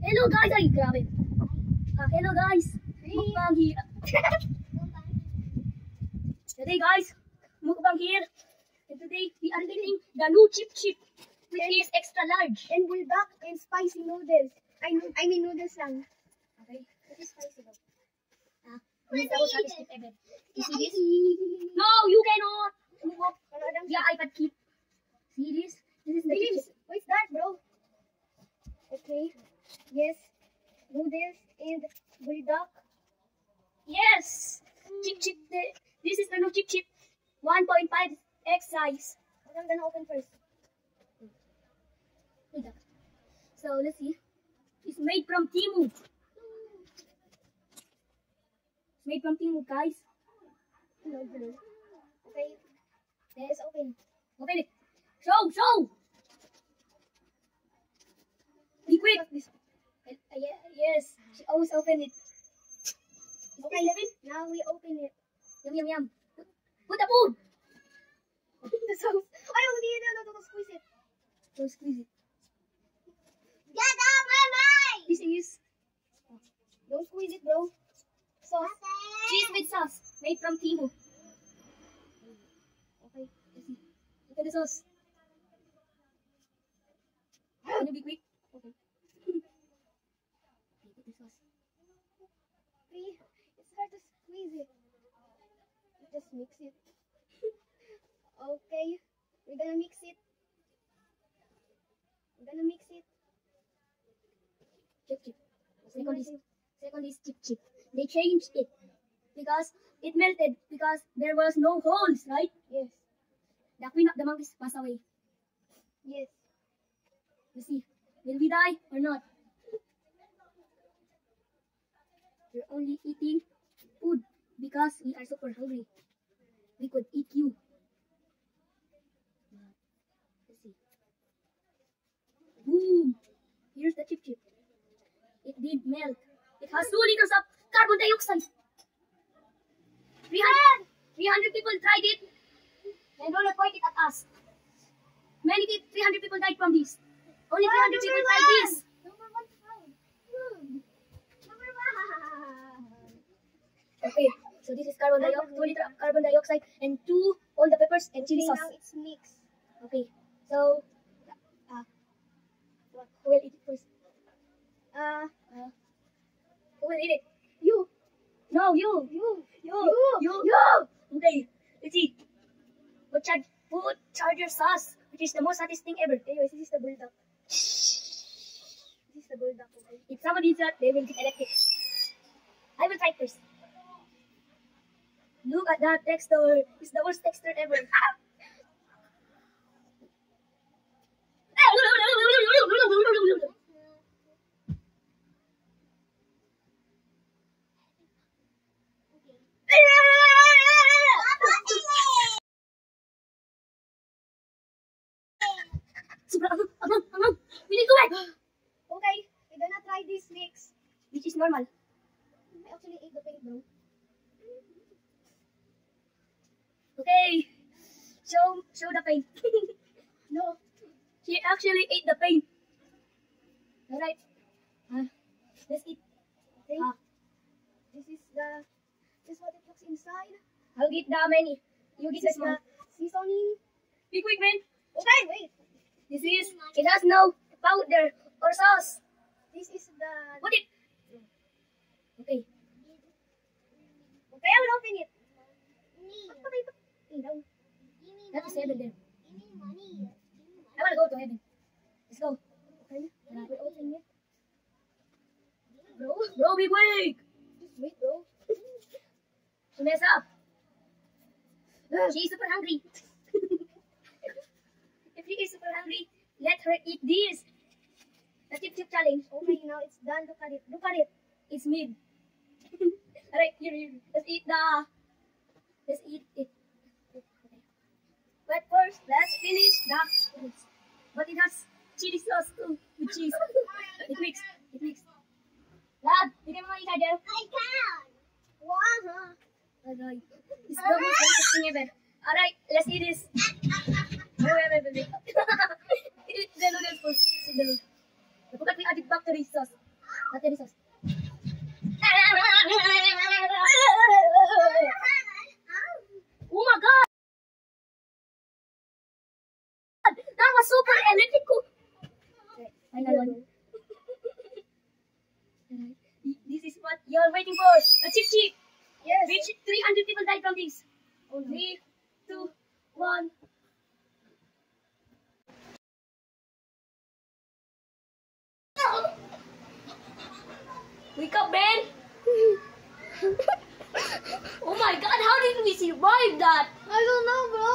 Hello guys! Ay, grabe. Hello guys! Mukbang here. Today guys, mukbang here. And today we are eating the new chip chip, which is extra large. And bulldog and spicy noodles. I mean noodles lang. Okay. It is spicy though. This is the most hottest chip ever. You see this? No, you cannot. Yeah, I can keep. See this? This is the chip chip. What's that, bro? Okay. Yes. Noodles and bulldog. Yes! Chip chip. This is the new chip chip. 1.5x size. I'm gonna open first. So let's see. It's made from Temu. It's made from Temu, guys. No. Okay. Let's open. Open it. Show! Be quick. Yes, she almost opened it. Okay, now we open it. Yum. Put the food. The sauce. Ay, don't squeeze it. Don't squeeze it. Get out my mind! This is Don't squeeze it, bro. Sauce. cheese with sauce made from Temu. Okay. Let's see. Look at the sauce. Can you be quick? Okay. Put the sauce. It's hard to squeeze it. Just mix it. Okay. We're gonna mix it. Chip. Second is chip. They changed it because it melted because there was no holes, right? Yes. The queen of the monkeys passed away. Yes. Let's see. Will we die or not? We're only eating food because we are super hungry. We could eat you. Let's see. Boom! Here's the chip. It did melt. It has 2 liters of carbon dioxide. 300 people tried it and don't point it at us. 300 people died from this. Only 300 people tried this. Number 1 found. Number 1. Okay, so this is 2 liters of carbon dioxide and 2 all the peppers and chili sauce. Now it's mixed. Okay, so who will eat it first? Who will eat it? You. No, you. Okay, let's see. Put charger sauce, which is the most hottest thing ever. Anyways, this is the bulldog. Okay. If somebody eats that, they will get electric. I will try first. Look at that texture. It's the worst texture ever. We need to wait. Okay, we're gonna try this mix. Which is normal. I actually ate the paint, bro. Okay. Show the paint. No. She actually ate the paint. Alright. Let's eat. Okay. This is what it looks inside. I'll get the many. You get the This is small. the seasoning. Be quick, man. Okay, wait. It has no powder or sauce. This is the. Put it. Okay. Okay, I will open it. That is heaven there. I want to go to heaven. Let's go. Okay, we're opening it. Bro, be quick. Just wait, bro. Vanessa. She's super hungry. If she is super hungry, let her eat this. The chip challenge. Okay, now it's done. Look at it. It's mid. Alright, here. Let's eat it. But first, let's finish the fruits. But it has chili sauce too, with cheese. It mix. Dad, bigyan mo nga yung charger. I can. Wow. Alright. It's the most delicious thing ever. Alright, let's eat this. Wait. Eat the noodles first. I forgot we added factory sauce. Ate Rizos. Oh my god! That was super electrical. Final one. This is what you're waiting for. A chip chip. Yes. Which 300 people died from this? Oh, no. 3, 2, 1. Wake up, man! Oh my god, how did we survive that? I don't know, bro.